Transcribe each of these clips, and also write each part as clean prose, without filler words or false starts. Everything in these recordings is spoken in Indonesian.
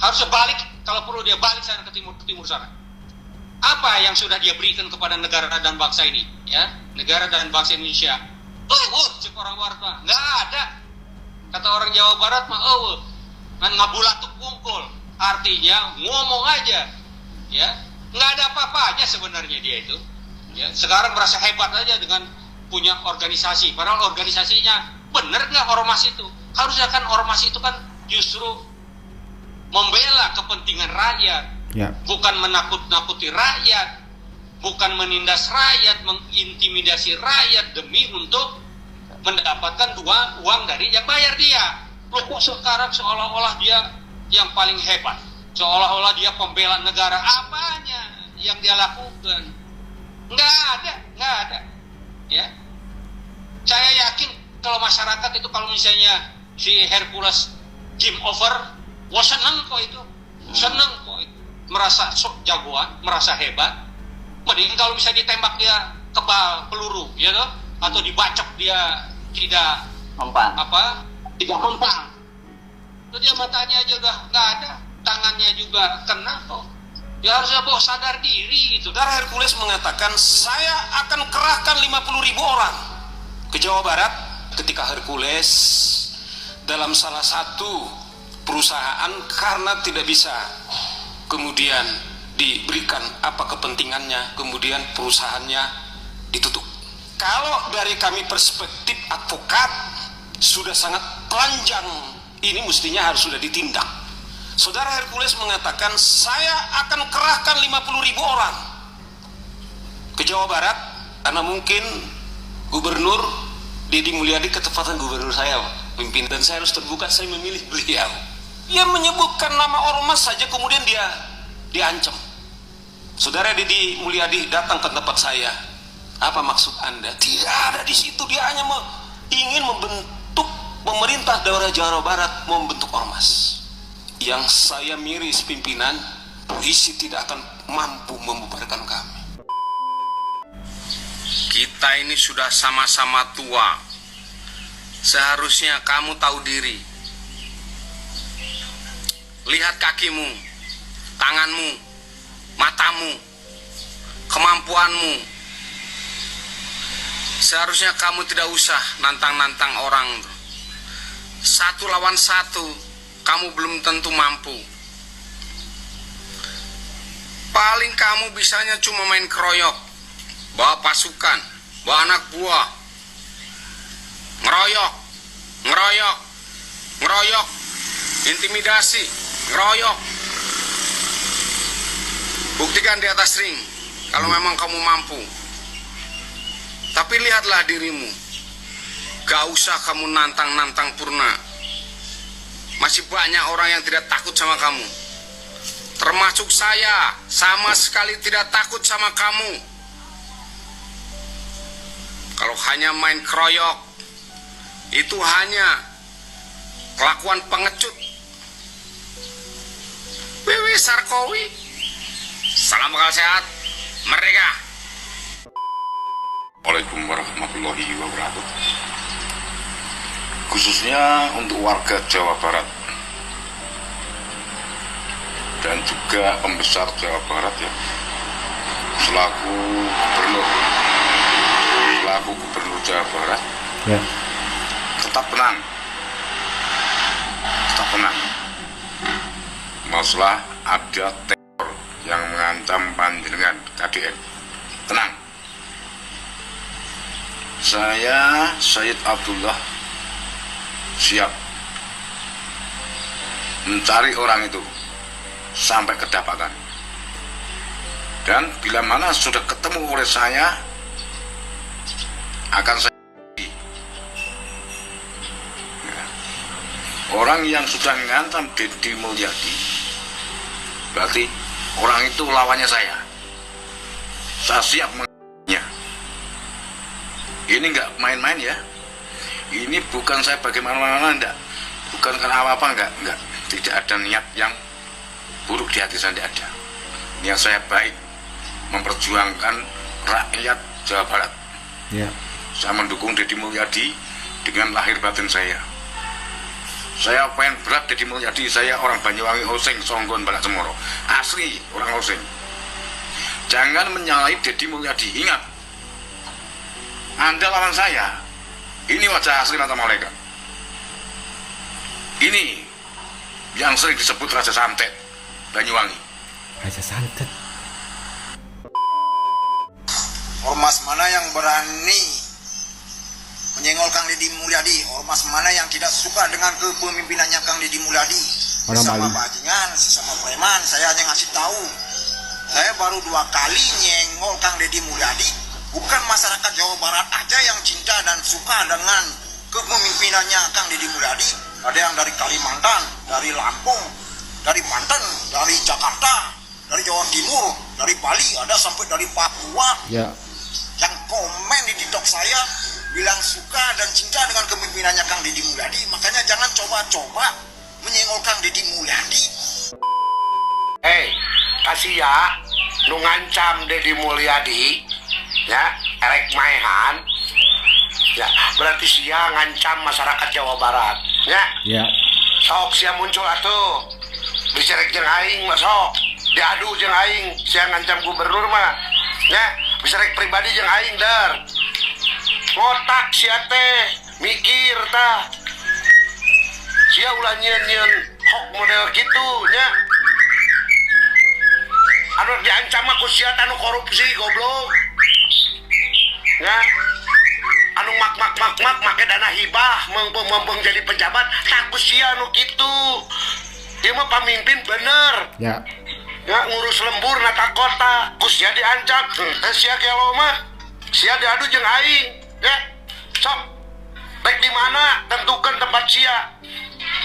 Harusnya balik, kalau perlu dia balik sana ke timur sana. Apa yang sudah dia berikan kepada negara dan bangsa ini, ya, negara dan bangsa Indonesia? Cek orang Barat mah nggak ada. Kata orang Jawa Barat mah ngabulatuk bungkul, artinya ngomong aja, ya, nggak ada apa-apanya sebenarnya dia itu. Ya, sekarang merasa hebat aja dengan punya organisasi, padahal organisasinya bener nggak ormas itu? Harusnya kan ormas itu kan justru membela kepentingan rakyat, ya, bukan menakut-nakuti rakyat, bukan menindas rakyat, mengintimidasi rakyat demi untuk mendapatkan uang dari yang bayar dia. Loh, kok sekarang seolah-olah dia yang paling hebat, seolah-olah dia pembela negara? Apanya yang dia lakukan? Nggak ada, ya. Saya yakin kalau masyarakat itu, kalau misalnya si Hercules game over, wah seneng kok itu, merasa sok jagoan, merasa hebat. Mending kalau misalnya ditembak dia kebal peluru, ya toh, atau dibacok dia tidak mempan. Itu dia matanya aja udah nggak ada, tangannya juga kena kok. Ya harusnya sadar diri itu. Saudara Hercules mengatakan, saya akan kerahkan 50.000 orang ke Jawa Barat. Ketika Hercules dalam salah satu perusahaan karena tidak bisa kemudian diberikan apa kepentingannya, kemudian perusahaannya ditutup. Kalau dari kami perspektif advokat sudah sangat telanjang, ini mestinya harus sudah ditindak. Saudara Hercules mengatakan, saya akan kerahkan 50.000 orang ke Jawa Barat karena mungkin Gubernur Deddy Mulyadi ketepatan gubernur saya, pimpin, dan saya harus terbuka, saya memilih beliau. Dia menyebutkan nama ormas saja kemudian dia diancam. Saudara Deddy Mulyadi datang ke tempat saya. Apa maksud Anda? Tidak ada di situ, dia hanya ingin membentuk pemerintah daerah Jawa Barat, membentuk ormas. Yang saya miris pimpinan, polisi tidak akan mampu membubarkan kami. Kita ini sudah sama-sama tua. Seharusnya kamu tahu diri. Lihat kakimu, tanganmu, matamu, kemampuanmu. Seharusnya kamu tidak usah nantang-nantang orang. Satu lawan satu, kamu belum tentu mampu. Paling kamu bisanya cuma main keroyok, bawa pasukan, bawa anak buah, ngeroyok, intimidasi, ngeroyok. Buktikan di atas ring kalau memang kamu mampu. Tapi lihatlah dirimu, gak usah kamu nantang-nantang Purna. Masih banyak orang yang tidak takut sama kamu, termasuk saya, sama sekali tidak takut sama kamu. Kalau hanya main keroyok, itu hanya kelakuan pengecut. Wewe Sarkowi, salam bakal sehat, merdeka. Assalamualaikum warahmatullahi wabarakatuh. Khususnya untuk warga Jawa Barat dan juga pembesar Jawa Barat, ya, selaku gubernur Jawa Barat, ya, tetap tenang. Masalah ada teror yang mengancam panjenengan KDN, tenang. Saya Sayyid Abdullah siap mencari orang itu sampai kedapatan, dan bila mana sudah ketemu oleh saya akan saya orang yang sudah mengancam Deddy Mulyadi, berarti orang itu lawannya saya siap mengancamnya. Ini nggak main-main, ya. Ini bukan saya bagaimana, enggak. Bukan karena apa-apa, enggak. Tidak ada niat yang buruk di hati saya, tidak ada. Niat saya baik, memperjuangkan rakyat Jawa Barat. Ya. Saya mendukung Deddy Mulyadi dengan lahir batin saya. Saya pengen berat Deddy Mulyadi, saya orang Banyuwangi Osing, Songgon, Balak Cemoro. Asli orang Osing. Jangan menyalahi Deddy Mulyadi. Ingat, Anda lawan saya. Ini wajah asli mata malaikat. Ini yang sering disebut Raja Santet Banyuwangi. Raja Santet. Ormas mana yang berani menyenggol Kang Deddy Mulyadi? Ormas mana yang tidak suka dengan kepemimpinannya Kang Deddy Mulyadi? Orang Sesama Bali. bajingan, sesama preman, saya hanya ngasih tahu. Saya baru 2 kali nyenggol Kang Deddy Mulyadi. Bukan masyarakat Jawa Barat aja yang cinta dan suka dengan kepemimpinannya Kang Deddy Mulyadi. Ada yang dari Kalimantan, dari Lampung, dari Banten, dari Jakarta, dari Jawa Timur, dari Bali, ada sampai dari Papua. Ya. Yang komen di TikTok saya bilang suka dan cinta dengan kepemimpinannya Kang Deddy Mulyadi. Makanya jangan coba-coba menyenggol Kang Deddy Mulyadi. Kasih ya nu ngancam Deddy Mulyadi ya, erek maehan ya, berarti sia ngancam masyarakat Jawa Barat ya. Ya. Sok sia muncul atuh dicerek jeung aing mah sok diadu jeung aing, sia ngancam gubernur mah ya, dicerek pribadi jeung aing dar. Ngotak sia teh mikir tah sia ulah nyeun-nyeun hok model kitu nya. Anu diancam mah ku sia anu korupsi goblok ya, anu mak make dana hibah mempeng jadi pejabat tak ku sia anu kitu. Dia mah pamimpin bener Ya. ya, ngurus lembur nata kota ku sia diancam. Sia gelo mah sia diadu jeung aing ya. Sok baik di mana tentukan tempat sia,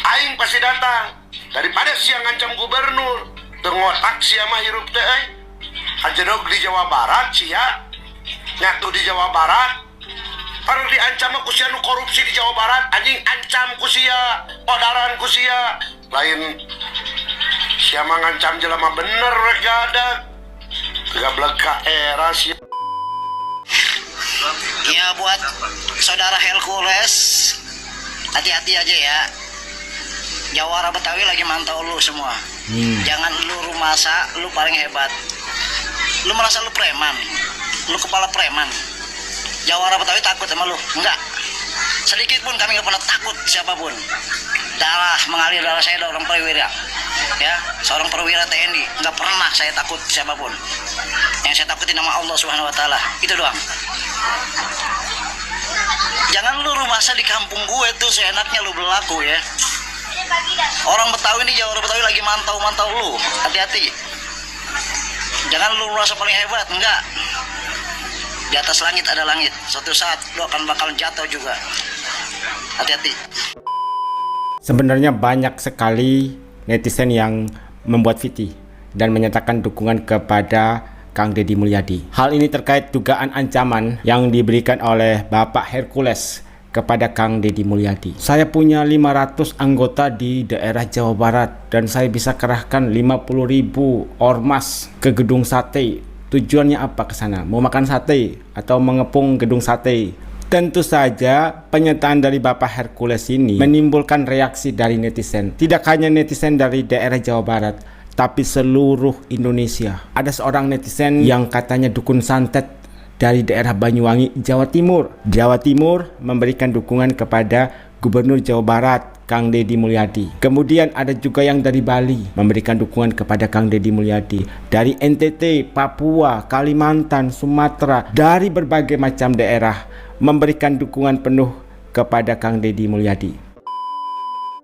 aing pasti datang. Daripada sia ngancam gubernur tengotak sia mah hirup teh ajenog di Jawa Barat sia nyatu di Jawa Barat. Baru diancam ku sia nu korupsi di Jawa Barat, anjing ancam ku sia, odaran ku sia. Lain sia mah ngancam jelema bener rek ada. Gablek ka era sia. Ya buat saudara Hercules, hati-hati aja ya. Jawara Betawi lagi mantau lu semua. Jangan lu rumasa lu paling hebat. Lu merasa lu preman, lu kepala preman. Jawara Betawi takut sama lu? Enggak. Sedikit pun kami nggak pernah takut siapapun. Darah mengalir darah saya seorang perwira, ya, seorang perwira TNI. Nggak pernah saya takut siapapun. Yang saya takutin nama Allah Subhanahu Wa Taala. Itu doang. Jangan lu rumasa di kampung gue tuh seenaknya lu berlaku ya. Orang Betawi ini, Jawa Betawi lagi mantau lu. Hati-hati. Jangan lu merasa paling hebat, enggak. Di atas langit ada langit. Suatu saat lu akan bakal jatuh juga. Hati-hati. Sebenarnya banyak sekali netizen yang membuat VT dan menyatakan dukungan kepada Kang Deddy Mulyadi. Hal ini terkait dugaan ancaman yang diberikan oleh Bapak Hercules kepada Kang Deddy Mulyadi. Saya punya 500 anggota di daerah Jawa Barat dan saya bisa kerahkan 50.000 ormas ke gedung sate. Tujuannya apa ke sana? Mau makan sate atau mengepung gedung sate? Tentu saja pernyataan dari Bapak Hercules ini menimbulkan reaksi dari netizen. Tidak hanya netizen dari daerah Jawa Barat, tapi seluruh Indonesia. Ada seorang netizen yang katanya dukun santet dari daerah Banyuwangi, Jawa Timur. Jawa Timur memberikan dukungan kepada Gubernur Jawa Barat, Kang Deddy Mulyadi. Kemudian ada juga yang dari Bali memberikan dukungan kepada Kang Deddy Mulyadi. Dari NTT, Papua, Kalimantan, Sumatera, dari berbagai macam daerah memberikan dukungan penuh kepada Kang Deddy Mulyadi.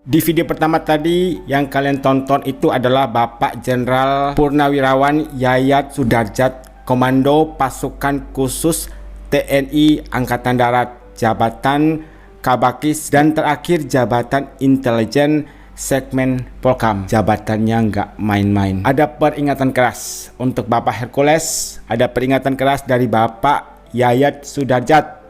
Di video pertama tadi yang kalian tonton itu adalah Bapak Jenderal Purnawirawan Yayat Sudarjat, Komando Pasukan Khusus TNI Angkatan Darat, Jabatan Kabakis, dan terakhir Jabatan Intelijen Segmen Polkam. Jabatannya nggak main-main. Ada peringatan keras untuk Bapak Hercules, ada peringatan keras dari Bapak Yayat Sudarjat.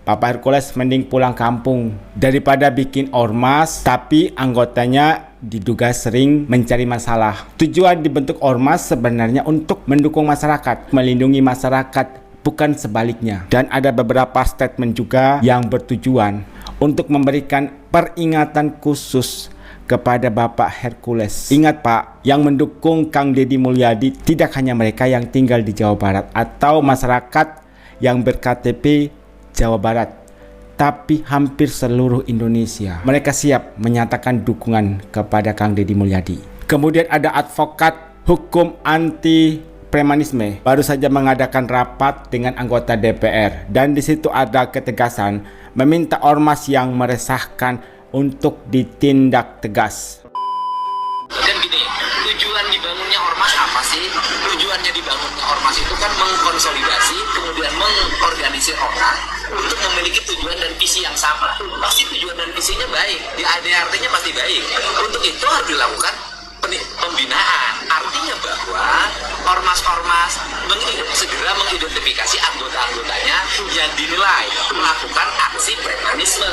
Bapak Hercules mending pulang kampung daripada bikin ormas tapi anggotanya diduga sering mencari masalah. Tujuan dibentuk ormas sebenarnya untuk mendukung masyarakat, melindungi masyarakat, bukan sebaliknya. Dan ada beberapa statement juga yang bertujuan untuk memberikan peringatan khusus kepada Bapak Hercules. Ingat Pak, yang mendukung Kang Deddy Mulyadi tidak hanya mereka yang tinggal di Jawa Barat atau masyarakat yang ber-KTP Jawa Barat, tapi hampir seluruh Indonesia. Mereka siap menyatakan dukungan kepada Kang Deddy Mulyadi. Kemudian ada advokat hukum anti premanisme baru saja mengadakan rapat dengan anggota DPR, dan di situ ada ketegasan meminta ormas yang meresahkan untuk ditindak tegas. Dan gini, tujuan dibangunnya ormas apa sih? Tujuannya dibangunnya ormas itu kan mengkonsolidasi, kemudian mengorganisir orang untuk memiliki tujuan dan visi yang sama. Pasti tujuan dan visinya baik, artinya pasti baik. Untuk itu harus dilakukan pembinaan. Artinya bahwa ormas-ormas segera mengidentifikasi anggota-anggotanya yang dinilai melakukan aksi premanisme.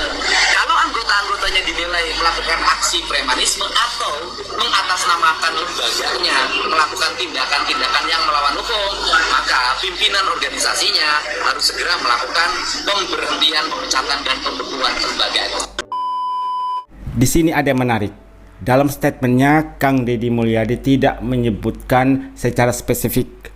Kalau anggota-anggotanya dinilai melakukan aksi premanisme atau mengatasnamakan lembaganya melakukan tindakan-tindakan yang melawan hukum, maka pimpinan organisasinya harus segera melakukan pemberhentian, pemecatan, dan pembekuan lembaga. Di sini ada yang menarik. Dalam statementnya, Kang Deddy Mulyadi tidak menyebutkan secara spesifik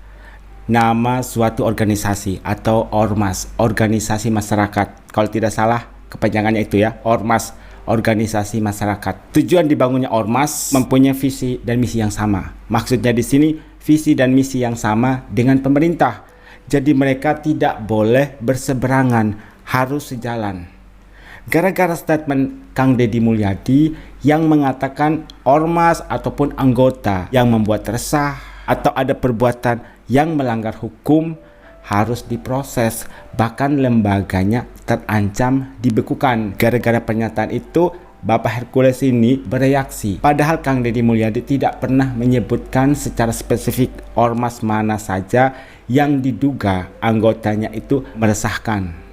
nama suatu organisasi atau ormas, organisasi masyarakat. Kalau tidak salah, kepanjangannya itu ya, ormas, organisasi masyarakat. Tujuan dibangunnya ormas mempunyai visi dan misi yang sama. Maksudnya di sini visi dan misi yang sama dengan pemerintah. Jadi mereka tidak boleh berseberangan, harus sejalan. Gara-gara statement Kang Deddy Mulyadi yang mengatakan ormas ataupun anggota yang membuat resah atau ada perbuatan yang melanggar hukum harus diproses, bahkan lembaganya terancam dibekukan. Gara-gara pernyataan itu, Bapak Hercules ini bereaksi. Padahal Kang Deddy Mulyadi tidak pernah menyebutkan secara spesifik ormas mana saja yang diduga anggotanya itu meresahkan.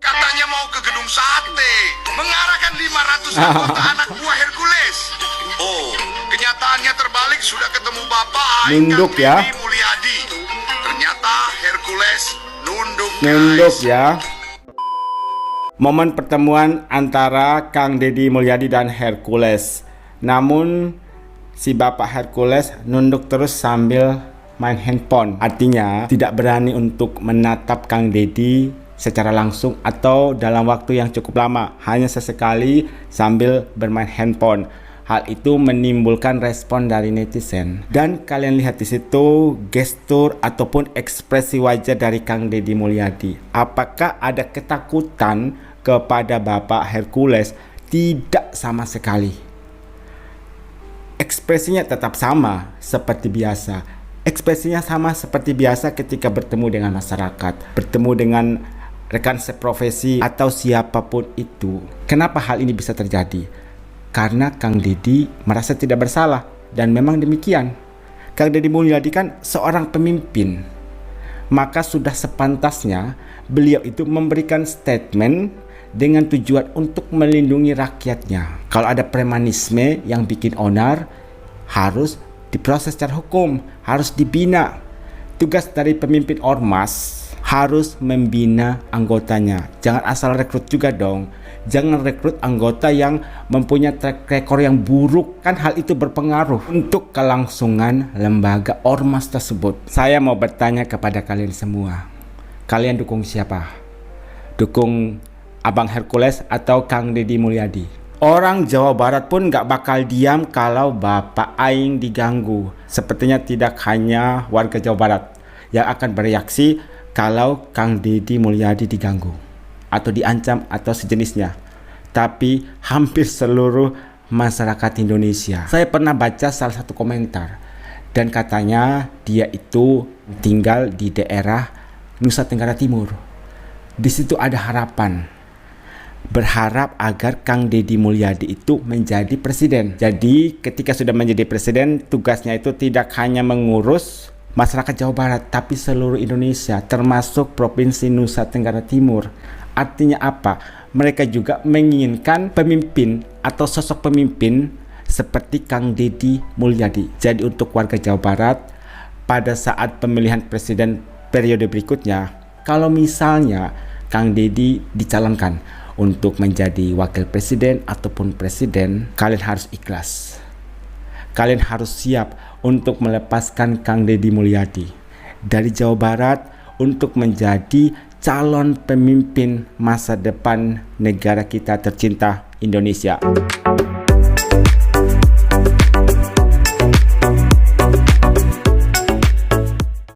Katanya mau ke gedung sate, mengarahkan 500 anggota anak buah Hercules. Oh, kenyataannya terbalik, sudah ketemu Bapak Nunduk ya. Deddy Mulyadi. Ternyata Hercules nunduk, Nunduk guys. ya. Momen pertemuan antara Kang Deddy Mulyadi dan Hercules. Namun si Bapak Hercules nunduk terus sambil main handphone. Artinya tidak berani untuk menatap Kang Deddy secara langsung atau dalam waktu yang cukup lama, hanya sesekali sambil bermain handphone. Hal itu menimbulkan respon dari netizen. Dan kalian lihat di situ gestur ataupun ekspresi wajah dari Kang Deddy Mulyadi. Apakah ada ketakutan kepada Bapak Hercules? Tidak sama sekali. Ekspresinya tetap sama seperti biasa. Ekspresinya sama seperti biasa ketika bertemu dengan masyarakat, bertemu dengan rekan seprofesi atau siapapun itu. Kenapa hal ini bisa terjadi? Karena Kang Deddy merasa tidak bersalah, dan memang demikian. Kang Deddy Mulyadi kan seorang pemimpin, maka sudah sepantasnya beliau itu memberikan statement dengan tujuan untuk melindungi rakyatnya. Kalau ada premanisme yang bikin onar, harus diproses secara hukum, harus dibina. Tugas dari pemimpin ormas harus membina anggotanya. Jangan asal rekrut juga dong. Jangan rekrut anggota yang mempunyai track record yang buruk. Kan hal itu berpengaruh untuk kelangsungan lembaga ormas tersebut. Saya mau bertanya kepada kalian semua. Kalian dukung siapa? Dukung Abang Hercules atau Kang Deddy Mulyadi? Orang Jawa Barat pun gak bakal diam kalau Bapak Aing diganggu. Sepertinya tidak hanya warga Jawa Barat yang akan bereaksi kalau Kang Deddy Mulyadi diganggu atau diancam atau sejenisnya, tapi hampir seluruh masyarakat Indonesia. Saya pernah baca salah satu komentar dan katanya dia itu tinggal di daerah Nusa Tenggara Timur. Di situ ada harapan, berharap agar Kang Deddy Mulyadi itu menjadi presiden. Jadi ketika sudah menjadi presiden, tugasnya itu tidak hanya mengurus masyarakat Jawa Barat, tapi seluruh Indonesia, termasuk Provinsi Nusa Tenggara Timur. Artinya apa? Mereka juga menginginkan pemimpin atau sosok pemimpin seperti Kang Deddy Mulyadi. Jadi untuk warga Jawa Barat, pada saat pemilihan presiden periode berikutnya, kalau misalnya Kang Deddy dicalonkan, untuk menjadi wakil presiden ataupun presiden, kalian harus ikhlas. Kalian harus siap untuk melepaskan Kang Deddy Mulyadi dari Jawa Barat untuk menjadi calon pemimpin masa depan negara kita tercinta Indonesia.